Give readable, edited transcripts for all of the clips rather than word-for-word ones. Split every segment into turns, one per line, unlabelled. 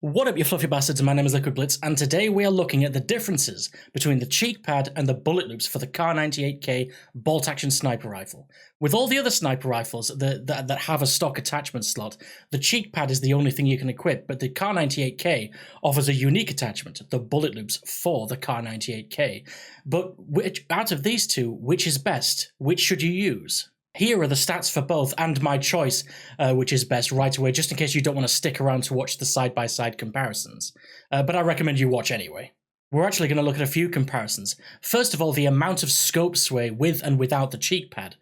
What up, you fluffy bastards? My name is Liquid Blitz, and today we are looking at the differences between the cheek pad and the bullet loops for the Kar98k bolt-action sniper rifle. With all the other sniper rifles that have a stock attachment slot, the cheek pad is the only thing you can equip, but the Kar98k offers a unique attachment, the bullet loops for the Kar98k. But out of these two, which is best? Which should you use? Here are the stats for both, and my choice, which is best, right away, just in case you don't want to stick around to watch the side-by-side comparisons. But I recommend you watch anyway. We're actually going to look at a few comparisons. First of all, the amount of scope sway with and without the cheek pad.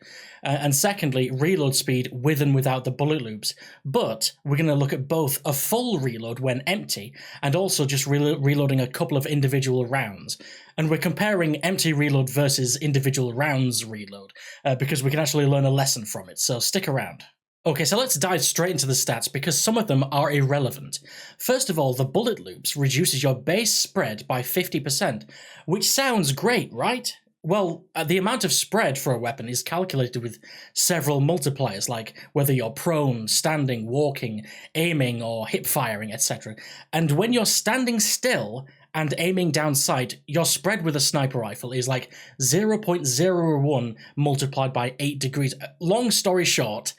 And secondly, reload speed with and without the bullet loops. But we're going to look at both a full reload when empty and also just reloading a couple of individual rounds. And we're comparing empty reload versus individual rounds reload because we can actually learn a lesson from it, so stick around. Okay, so let's dive straight into the stats because some of them are irrelevant. First of all, the bullet loops reduces your base spread by 50%, which sounds great, right? Well, the amount of spread for a weapon is calculated with several multipliers, like whether you're prone, standing, walking, aiming, or hip firing, etc. And when you're standing still and aiming down sight, your spread with a sniper rifle is like 0.01 multiplied by 8 degrees. Long story short,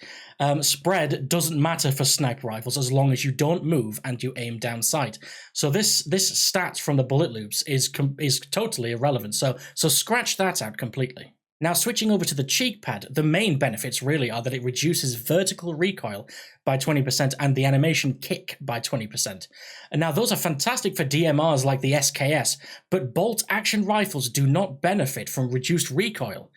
spread doesn't matter for sniper rifles as long as you don't move and you aim down sight. So this stat from the bullet loops is totally irrelevant. So scratch that out completely. Now, switching over to the cheek pad, the main benefits really are that it reduces vertical recoil by 20% and the animation kick by 20%. And now those are fantastic for DMRs like the SKS, but bolt-action rifles do not benefit from reduced recoil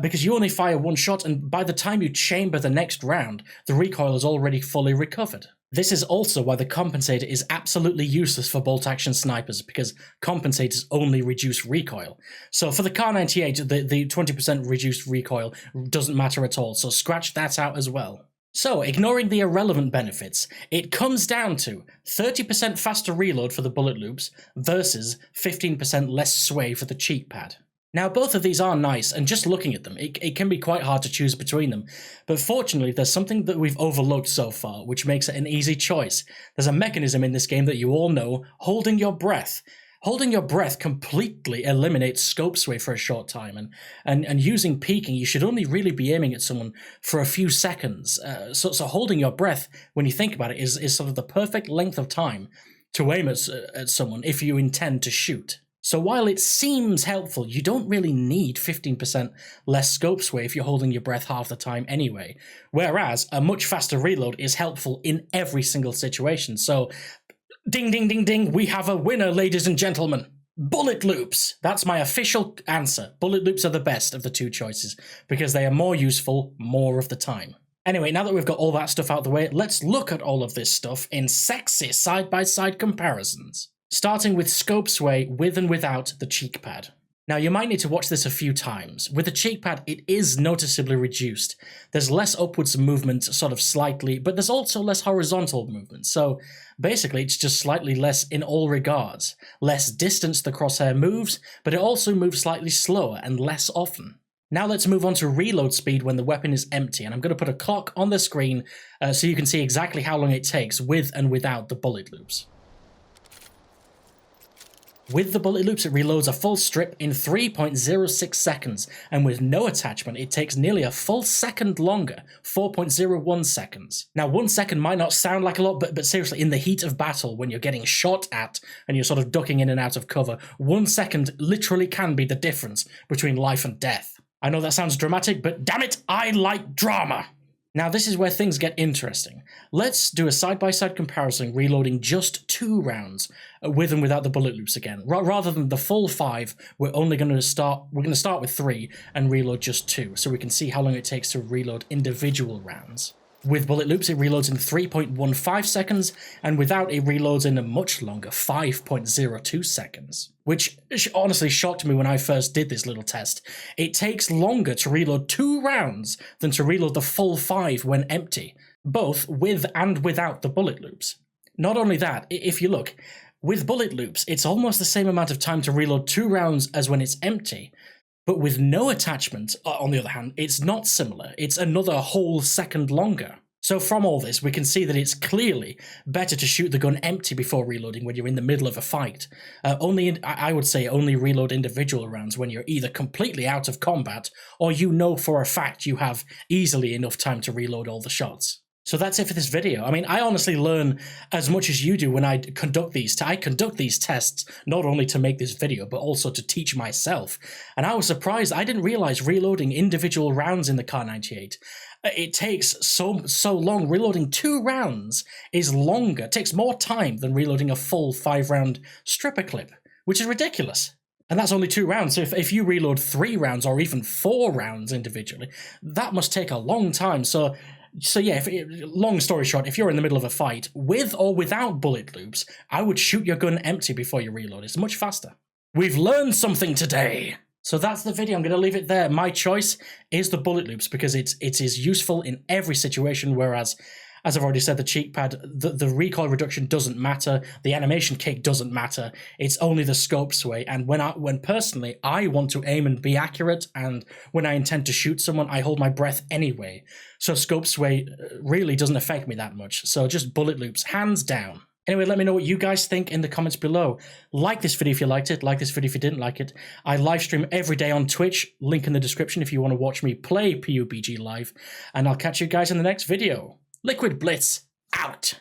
because you only fire one shot, and by the time you chamber the next round, the recoil is already fully recovered. This is also why the compensator is absolutely useless for bolt-action snipers, because compensators only reduce recoil. So for the Kar98, the 20% reduced recoil doesn't matter at all, so scratch that out as well. So, ignoring the irrelevant benefits, it comes down to 30% faster reload for the bullet loops versus 15% less sway for the cheek pad. Now, both of these are nice, and just looking at them, it can be quite hard to choose between them. But fortunately, there's something that we've overlooked so far, which makes it an easy choice. There's a mechanism in this game that you all know, holding your breath. Holding your breath completely eliminates scope sway for a short time, and using peeking, you should only really be aiming at someone for a few seconds. So holding your breath, when you think about it, is sort of the perfect length of time to aim at someone if you intend to shoot. So while it seems helpful, you don't really need 15% less scope sway if you're holding your breath half the time anyway. Whereas a much faster reload is helpful in every single situation. So ding, ding, ding, ding, we have a winner, ladies and gentlemen. Bullet loops. That's my official answer. Bullet loops are the best of the two choices because they are more useful more of the time. Anyway, now that we've got all that stuff out of the way, let's look at all of this stuff in sexy side-by-side comparisons. Starting with scope sway with and without the cheek pad. Now, you might need to watch this a few times. With the cheek pad, it is noticeably reduced. There's less upwards movement, sort of slightly, but there's also less horizontal movement. So basically, it's just slightly less in all regards. Less distance the crosshair moves, but it also moves slightly slower and less often. Now let's move on to reload speed when the weapon is empty, and I'm going to put a clock on the screen so you can see exactly how long it takes with and without the bullet loops. With the bullet loops, it reloads a full strip in 3.06 seconds, and with no attachment, it takes nearly a full second longer, 4.01 seconds. Now, 1 second might not sound like a lot, but seriously, in the heat of battle, when you're getting shot at and you're sort of ducking in and out of cover, 1 second literally can be the difference between life and death. I know that sounds dramatic, but damn it, I like drama! Now, this is where things get interesting. Let's do a side-by-side comparison reloading just 2 rounds with and without the bullet loops again. Rather than the full 5, we're going to start with 3 and reload just 2, so we can see how long it takes to reload individual rounds. With bullet loops, it reloads in 3.15 seconds, and without, it reloads in a much longer 5.02 seconds. Which honestly shocked me when I first did this little test. It takes longer to reload 2 rounds than to reload the full 5 when empty, both with and without the bullet loops. Not only that, if you look, with bullet loops, it's almost the same amount of time to reload 2 rounds as when it's empty. But with no attachment, on the other hand, it's not similar. It's another whole second longer. So from all this, we can see that it's clearly better to shoot the gun empty before reloading when you're in the middle of a fight. I would say only reload individual rounds when you're either completely out of combat or you know for a fact you have easily enough time to reload all the shots. So that's it for this video. I mean, I honestly learn as much as you do when I conduct these. I conduct these tests not only to make this video, but also to teach myself. And I was surprised. I didn't realize reloading individual rounds in the Kar98. It takes so long. Reloading 2 rounds is longer. It takes more time than reloading a full 5-round stripper clip, which is ridiculous. And that's only 2 rounds. So if you reload 3 rounds or even 4 rounds individually, that must take a long time. So yeah, long story short, if you're in the middle of a fight, with or without bullet loops, I would shoot your gun empty before you reload. It's much faster. We've learned something today. So that's the video. I'm going to leave it there. My choice is the bullet loops because it is useful in every situation, whereas, as I've already said, the cheek pad, the recoil reduction doesn't matter. The animation kick doesn't matter. It's only the scope sway. And when personally I want to aim and be accurate, and when I intend to shoot someone, I hold my breath anyway. So scope sway really doesn't affect me that much. So just bullet loops, hands down. Anyway, let me know what you guys think in the comments below. Like this video if you liked it. Like this video if you didn't like it. I live stream every day on Twitch. Link in the description if you want to watch me play PUBG live. And I'll catch you guys in the next video. Liquid Blitz out.